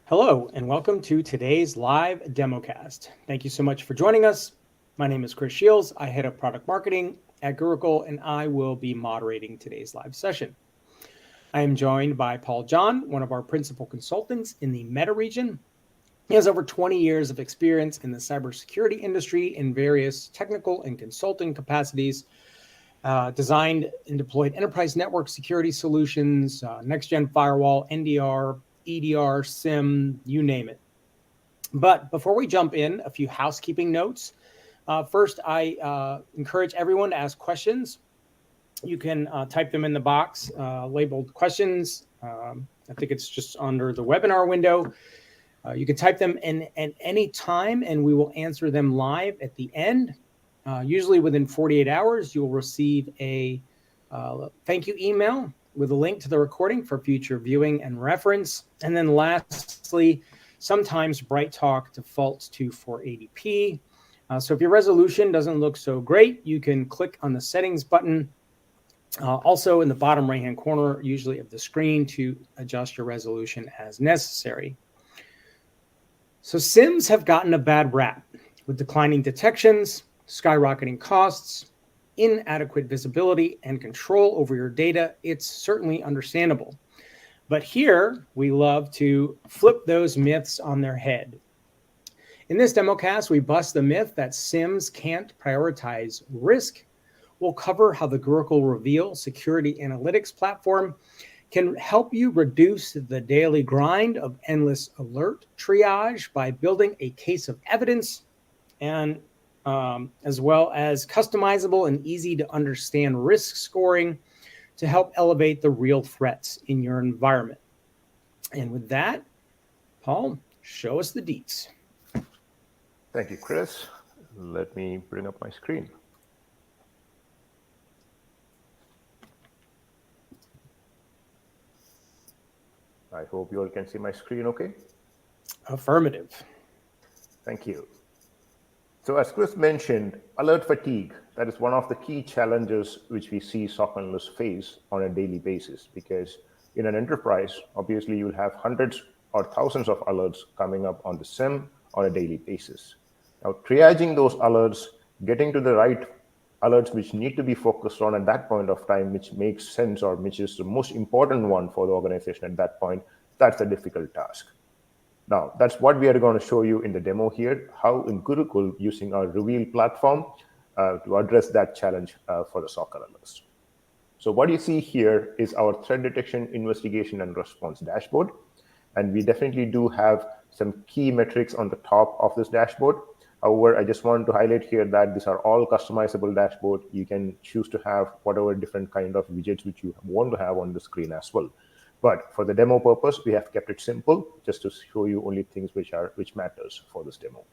Hello, and welcome to today's live Democast. Thank you so much for joining us. My name is Chris Shields. I head up product marketing at Gurucul, and I will be moderating today's live session. I am joined by Paul John, one of our principal consultants in the Meta region. He has over 20 years of experience in the cybersecurity industry in various technical and consulting capacities, designed and deployed enterprise network security solutions, next-gen firewall, NDR, EDR, SIEM, you name it. But before we jump in, a few housekeeping notes. First, I encourage everyone to ask questions. You can type them in the box labeled questions. I think it's just under the webinar window. You can type them in at any time, and we will answer them live at the end. Usually within 48 hours, you will receive a thank you email with a link to the recording for future viewing and reference. And then lastly, sometimes BrightTalk defaults to 480p. So if your resolution doesn't look so great, you can click on the settings button. Also in the bottom right-hand corner, usually of the screen, to adjust your resolution as necessary. So SIEMs have gotten a bad rap with declining detections, skyrocketing costs, inadequate visibility, and control over your data. It's certainly understandable. But here, we love to flip those myths on their head. In this Democast, we bust the myth that SIEMs can't prioritize risk. We'll cover how the Gurucul REVEAL security analytics platform can help you reduce the daily grind of endless alert triage by building a case of evidence, and as well as customizable and easy to understand risk scoring to help elevate the real threats in your environment. And with that, Paul, show us the deets. Thank you, Chris. Let me bring up my screen. I hope you all can see my screen okay. Affirmative. Thank you. So as Chris mentioned, alert fatigue, that is one of the key challenges which we see SOC analysts face on a daily basis, because in an enterprise, obviously you'll have hundreds or thousands of alerts coming up on the SIEM on a daily basis. Now, triaging those alerts, getting to the right alerts which need to be focused on at that point of time, which makes sense or which is the most important one for the organization at that point, that's a difficult task. Now, that's what we are going to show you in the demo here, how in Gurucul, using our REVEAL platform to address that challenge for the SOC analysts. So what you see here is our threat detection, investigation, and response dashboard. And we definitely do have some key metrics on the top of this dashboard. However, I just want to highlight here that these are all customizable dashboard. You can choose to have whatever different kind of widgets which you want to have on the screen as well. But for the demo purpose, we have kept it simple just to show you only things which matters for this demo.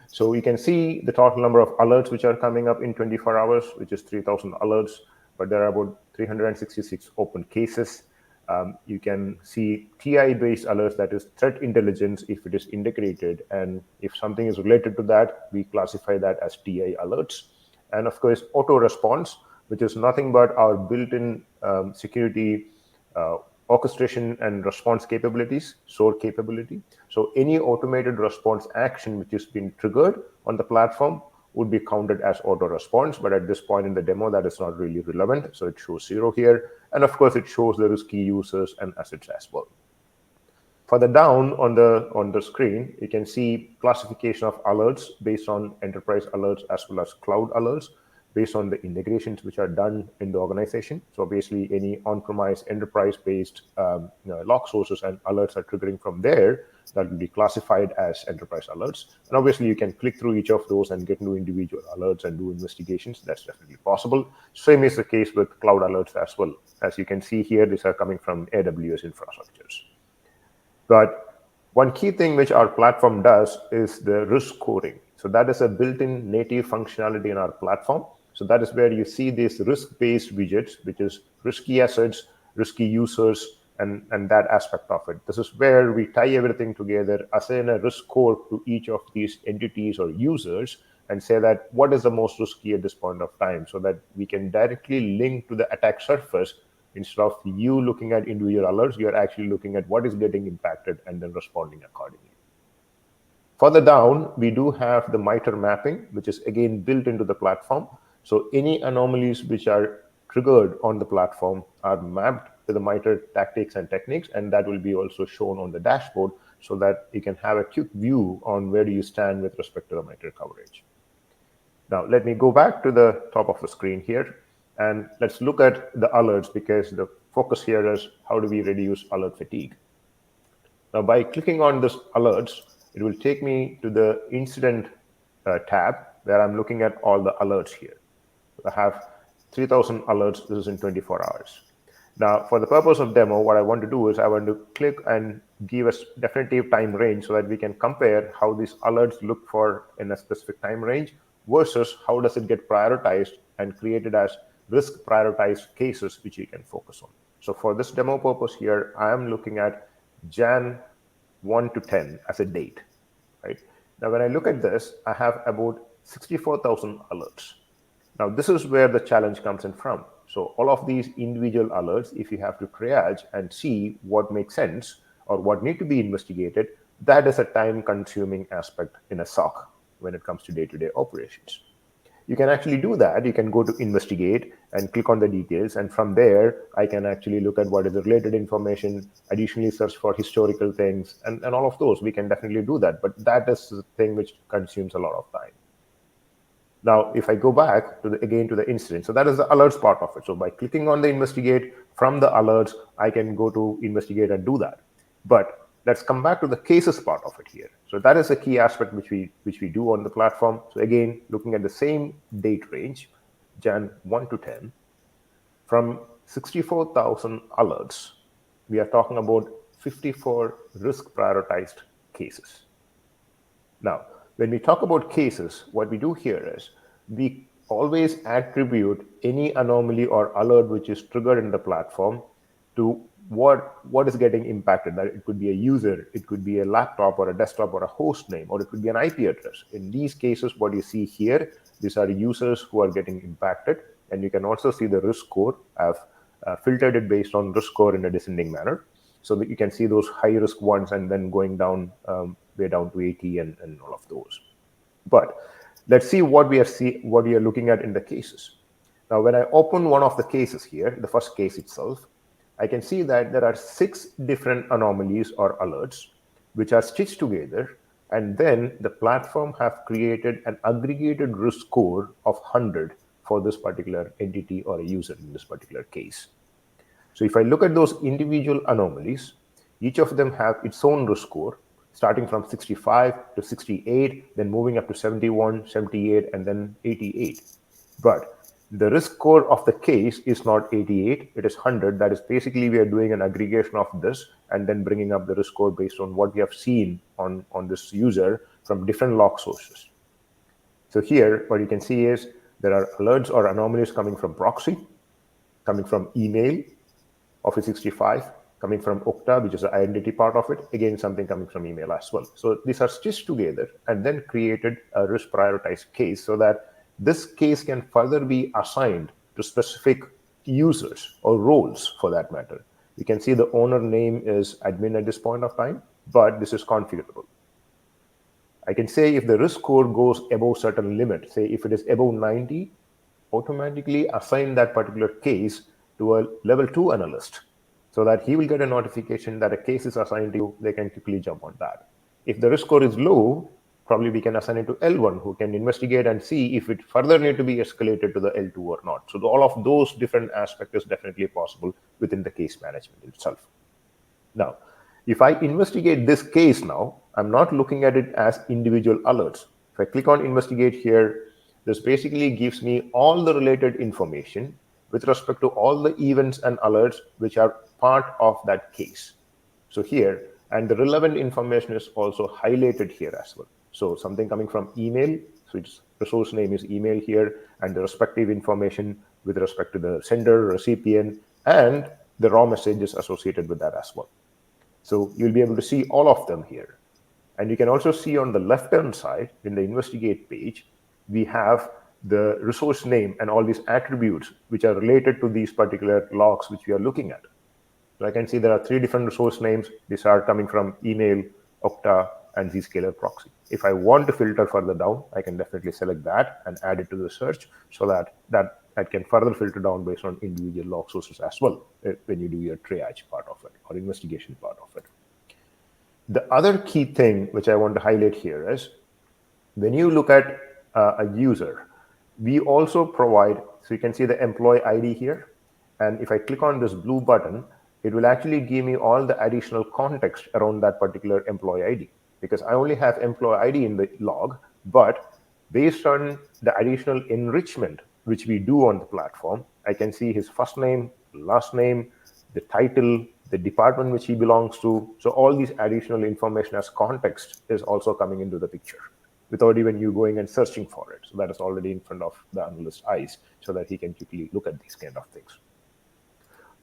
So you can see the total number of alerts which are coming up in 24 hours, which is 3,000 alerts, but there are about 366 open cases. You can see TI-based alerts, that is threat intelligence, if it is integrated. And if something is related to that, we classify that as TI alerts. And of course, auto response, which is nothing but our built-in security orchestration and response capabilities, SOAR capability. So any automated response action which has been triggered on the platform would be counted as auto response. But at this point in the demo, that is not really relevant. So it shows 0 here. And of course, it shows the risky users and assets as well. Further down on the screen, you can see classification of alerts based on enterprise alerts as well as cloud alerts, based on the integrations which are done in the organization. So basically, any on-premise enterprise-based log sources and alerts are triggering from there, that will be classified as enterprise alerts. And obviously, you can click through each of those and get into individual alerts and do investigations. That's definitely possible. Same is the case with cloud alerts as well. As you can see here, these are coming from AWS infrastructures. But one key thing which our platform does is the risk scoring. So that is a built-in native functionality in our platform. So that is where you see these risk-based widgets, which is risky assets, risky users, and that aspect of it. This is where we tie everything together, assign a risk score to each of these entities or users, and say that what is the most risky at this point of time, so that we can directly link to the attack surface Instead of you looking at individual alerts, you're actually looking at what is getting impacted and then responding accordingly. Further down, we do have the MITRE mapping, which is again built into the platform. So any anomalies which are triggered on the platform are mapped to the MITRE tactics and techniques, and that will be also shown on the dashboard so that you can have a quick view on where do you stand with respect to the MITRE coverage. Now, let me go back to the top of the screen here, and let's look at the alerts, because the focus here is how do we reduce alert fatigue. Now, by clicking on this alerts, it will take me to the incident tab where I'm looking at all the alerts here. I have 3,000 alerts. This is in 24 hours. Now, for the purpose of demo, what I want to do is I want to click and give a definitive time range so that we can compare how these alerts look for in a specific time range versus how does it get prioritized and created as risk prioritized cases which you can focus on. So for this demo purpose here, I am looking at Jan 1 to 10 as a date, right? Now, when I look at this, I have about 64,000 alerts. Now, this is where the challenge comes in from. So all of these individual alerts, if you have to triage and see what makes sense or what need to be investigated, that is a time-consuming aspect in a SOC when it comes to day-to-day operations. You can actually do that. You can go to investigate and click on the details. And from there, I can actually look at what is the related information, additionally search for historical things, and all of those. We can definitely do that. But that is the thing which consumes a lot of time. Now, if I go back to again to the incident, so that is the alerts part of it. So by clicking on the investigate from the alerts, I can go to investigate and do that. But let's come back to the cases part of it here. So that is a key aspect which we do on the platform. So again, looking at the same date range, Jan 1 to 10, from 64,000 alerts, we are talking about 54 risk prioritized cases. Now, when we talk about cases, what we do here is we always attribute any anomaly or alert which is triggered in the platform to what is getting impacted. That it could be a user, it could be a laptop or a desktop or a host name, or it could be an IP address. In these cases, what you see here, these are users who are getting impacted, and you can also see the risk score. I've filtered it based on risk score in a descending manner, so that you can see those high risk ones and then going down way down to 80 and all of those. But let's see what we are looking at in the cases. Now, when I open one of the cases here, the first case itself, I can see that there are 6 different anomalies or alerts which are stitched together, and then the platform have created an aggregated risk score of 100 for this particular entity or a user in this particular case. So if I look at those individual anomalies, each of them have its own risk score, starting from 65 to 68, then moving up to 71, 78, and then 88. But the risk score of the case is not 88, it is 100. That is basically we are doing an aggregation of this and then bringing up the risk score based on what we have seen on this user from different log sources. So here, what you can see is there are alerts or anomalies coming from proxy, coming from email, Office 65, coming from Okta, which is the identity part of it, again, something coming from email as well. So these are stitched together and then created a risk prioritized case so that this case can further be assigned to specific users or roles for that matter. You can see the owner name is admin at this point of time, but this is configurable. I can say if the risk score goes above certain limit, say if it is above 90, automatically assign that particular case to a level 2 analyst so that he will get a notification that a case is assigned to you. They can quickly jump on that. If the risk score is low, probably we can assign it to L1 who can investigate and see if it further need to be escalated to the L2 or not. So all of those different aspects is definitely possible within the case management itself. Now, if I investigate this case now, I'm not looking at it as individual alerts. If I click on investigate here, this basically gives me all the related information with respect to all the events and alerts which are part of that case. So here, and the relevant information is also highlighted here as well. So something coming from email, so its resource name is email here, and the respective information with respect to the sender, recipient, and the raw messages associated with that as well. So you'll be able to see all of them here. And you can also see on the left-hand side in the investigate page, we have the resource name and all these attributes which are related to these particular logs which we are looking at. So I can see there are 3 different resource names. These are coming from email, Okta, and Zscaler proxy. If I want to filter further down, I can definitely select that and add it to the search so that I can further filter down based on individual log sources as well when you do your triage part of it or investigation part of it. The other key thing which I want to highlight here is when you look at a user, we also provide, so you can see the employee ID here. And if I click on this blue button, it will actually give me all the additional context around that particular employee ID, because I only have employee ID in the log, but based on the additional enrichment which we do on the platform, I can see his first name, last name, the title, the department which he belongs to. So all these additional information as context is also coming into the picture without even you going and searching for it. So that is already in front of the analyst's eyes so that he can quickly look at these kind of things.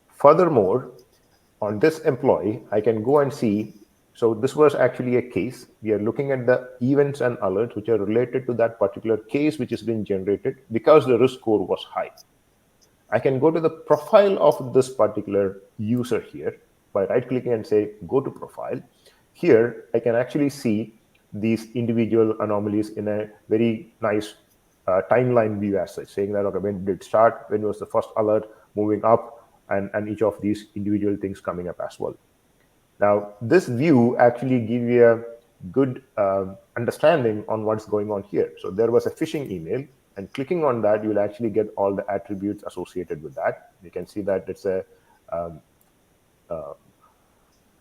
Furthermore, on this employee, I can go and see, so this was actually a case. We are looking at the events and alerts which are related to that particular case which has been generated because the risk score was high. I can go to the profile of this particular user here by right-clicking and say, go to profile. Here, I can actually see these individual anomalies in a very nice timeline view as such, saying that, okay, when did it start, when was the first alert, moving up, and each of these individual things coming up as well. Now, this view actually gives you a good understanding on what's going on here. So there was a phishing email, and clicking on that, you will actually get all the attributes associated with that. You can see that it's a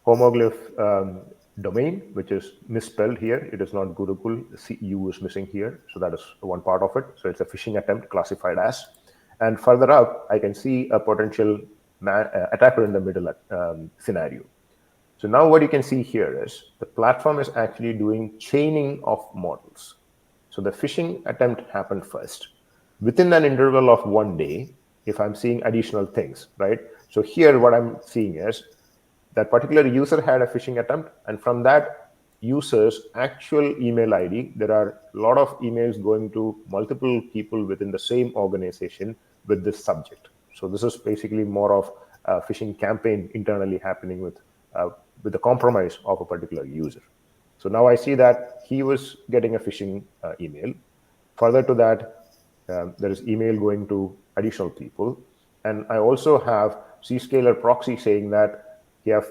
homoglyph domain, which is misspelled here. It is not Gurucul. The U is missing here. So that is one part of it. So it's a phishing attempt classified as. And further up, I can see a potential attacker in the middle scenario. So now what you can see here is the platform is actually doing chaining of models. So the phishing attempt happened first. Within an interval of 1 day, if I'm seeing additional things, right? So here what I'm seeing is that particular user had a phishing attempt, and from that user's actual email ID, there are a lot of emails going to multiple people within the same organization with this subject. So this is basically more of a phishing campaign internally happening with the compromise of a particular user. So now I see that he was getting a phishing email. Further to that, there is email going to additional people. And I also have Zscaler proxy saying that he have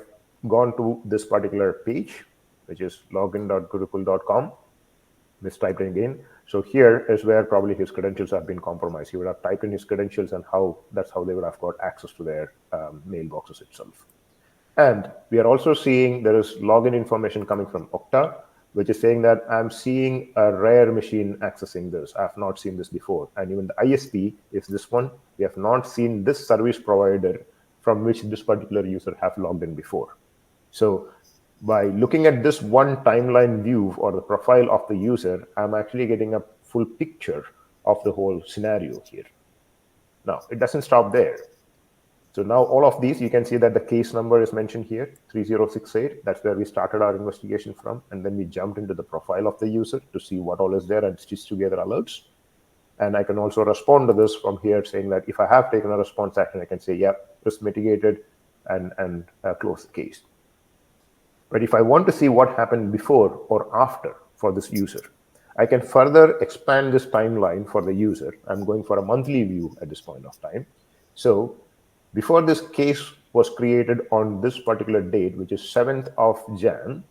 gone to this particular page, which is login.gurucul.com, mistyped it again. So here is where probably his credentials have been compromised. He would have typed in his credentials, and that's how they would have got access to their mailboxes itself. And we are also seeing there is login information coming from Okta, which is saying that I'm seeing a rare machine accessing this. I have not seen this before. And even the ISP is this one. We have not seen this service provider from which this particular user have logged in before. So by looking at this one timeline view or the profile of the user, I'm actually getting a full picture of the whole scenario here. Now, it doesn't stop there. So now all of these, you can see that the case number is mentioned here, 3068. That's where we started our investigation from. And then we jumped into the profile of the user to see what all is there and stitch together alerts. And I can also respond to this from here saying that if I have taken a response action, I can say, yeah, risk mitigated and close the case. But if I want to see what happened before or after for this user, I can further expand this timeline for the user. I'm going for a monthly view at this point of time. So before this case was created on this particular date, which is 7th of Jan,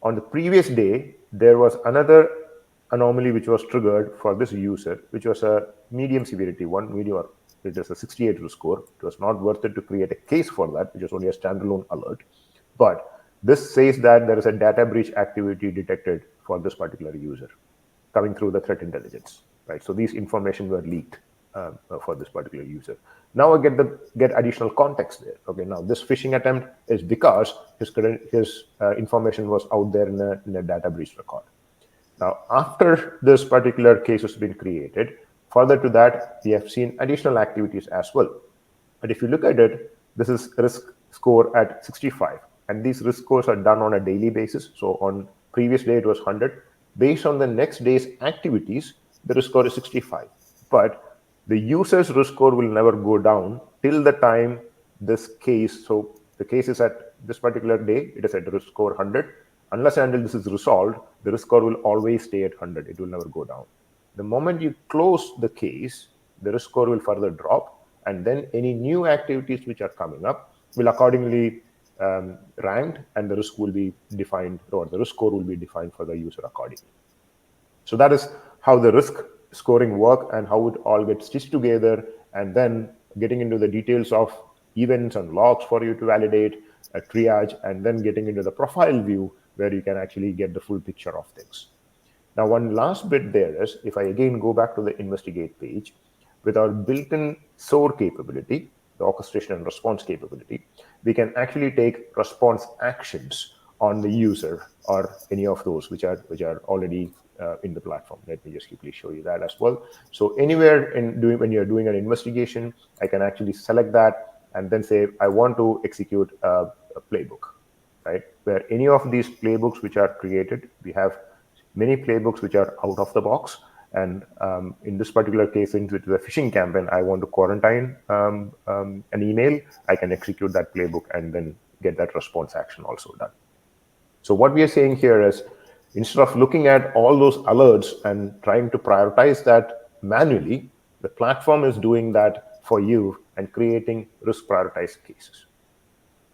on the previous day, there was another anomaly which was triggered for this user, which was a medium severity one, medium, it is a 68 risk score. It was not worth it to create a case for that, which was only a standalone alert. But this says that there is a data breach activity detected for this particular user coming through the threat intelligence, right? So these information were leaked for this particular user. Now I get additional context there. Okay, now this phishing attempt is because his information was out there in a data breach record. Now, after this particular case has been created, further to that, we have seen additional activities as well. But if you look at it, this is risk score at 65. And these risk scores are done on a daily basis. So on previous day, it was 100. Based on the next day's activities, the risk score is 65. But the user's risk score will never go down till the time this case, so the case is at this particular day, it is at risk score 100. Unless and until this is resolved, the risk score will always stay at 100. It will never go down. The moment you close the case, the risk score will further drop, and then any new activities which are coming up will accordingly ranked, and the risk will be defined, or the risk score will be defined for the user accordingly. So that is how the risk scoring work and how it all gets stitched together, and then getting into the details of events and logs for you to validate, a triage, and then getting into the profile view where you can actually get the full picture of things. Now, one last bit there is, if I again go back to the investigate page, with our built-in SOAR capability, the orchestration and response capability, we can actually take response actions on the user or any of those which are already in the platform. Let me just quickly show you that as well. So anywhere when you're doing an investigation, I can actually select that and then say, I want to execute a playbook, right? Where any of these playbooks which are created, we have many playbooks which are out of the box. And in this particular case, since it is a phishing campaign, I want to quarantine an email. I can execute that playbook and then get that response action also done. So what we are saying here is, instead of looking at all those alerts and trying to prioritize that manually, the platform is doing that for you and creating risk prioritized cases.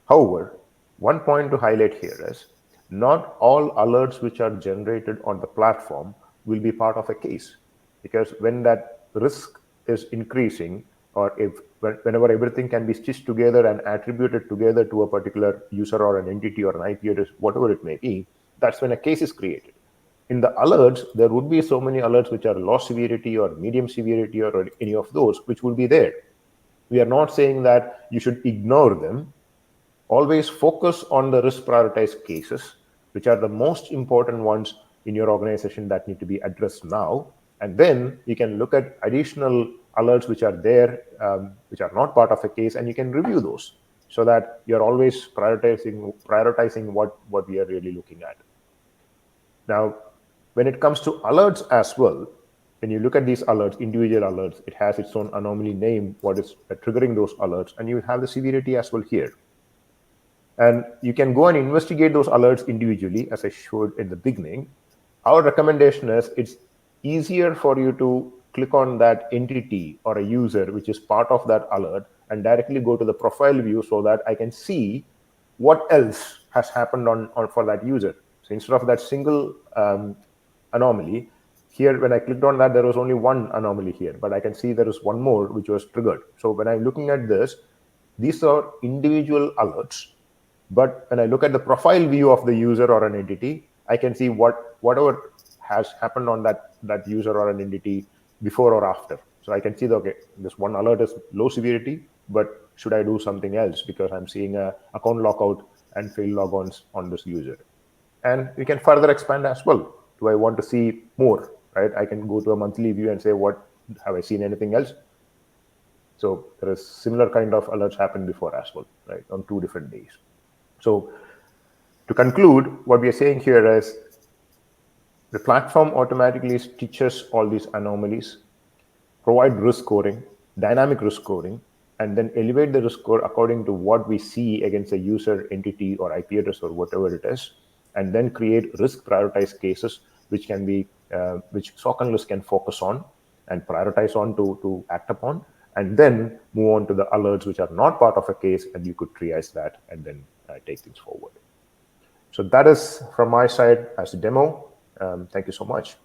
However, one point to highlight here is, not all alerts which are generated on the platform will be part of a case, because when that risk is increasing, or whenever everything can be stitched together and attributed together to a particular user or an entity or an IP address, whatever it may be, that's when a case is created. In the alerts, there would be so many alerts which are low severity or medium severity or any of those which will be there. We are not saying that you should ignore them. Always focus on the risk prioritized cases, which are the most important ones in your organization that need to be addressed now. And then you can look at additional alerts which are there, which are not part of a case, and you can review those so that you're always prioritizing what we are really looking at. Now, when it comes to alerts as well, when you look at these alerts, individual alerts, it has its own anomaly name, what is triggering those alerts, and you have the severity as well here. And you can go and investigate those alerts individually, as I showed in the beginning. Our recommendation is, it's easier for you to click on that entity or a user which is part of that alert and directly go to the profile view so that I can see what else has happened on for that user. So instead of that single anomaly, here when I clicked on that, there was only one anomaly here, but I can see there is one more which was triggered. So when I'm looking at this, these are individual alerts. But when I look at the profile view of the user or an entity, I can see whatever has happened on that user or an entity before or after. So I can see that, okay, this one alert is low severity, but should I do something else because I'm seeing a account lockout and failed logons on this user? And we can further expand as well. Do I want to see more, right? I can go to a monthly view and say, what have I seen anything else? So there is similar kind of alerts happened before as well, right, on 2 different days. So to conclude, what we are saying here is, the platform automatically stitches all these anomalies, provide risk scoring, dynamic risk scoring, and then elevate the risk score according to what we see against a user, entity, or IP address or whatever it is, and then create risk prioritized cases which can be which SOC analysts can focus on and prioritize on to act upon, and then move on to the alerts which are not part of a case, and you could triage that and then take things forward. So that is from my side as a demo. Thank you so much.